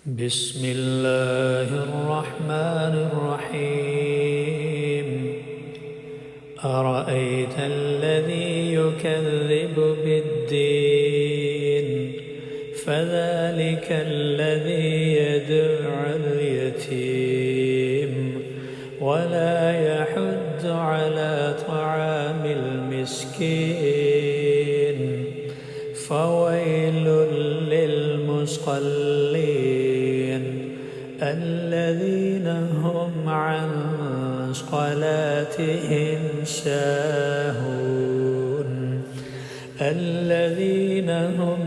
بسم الله الرحمن الرحيم أرأيت الذي يكذب بالدين فذلك الذي يدع اليتيم ولا يحض على طعام المسكين فويل للمصلين الذين هم عن صلاتهم ساهون الذين هم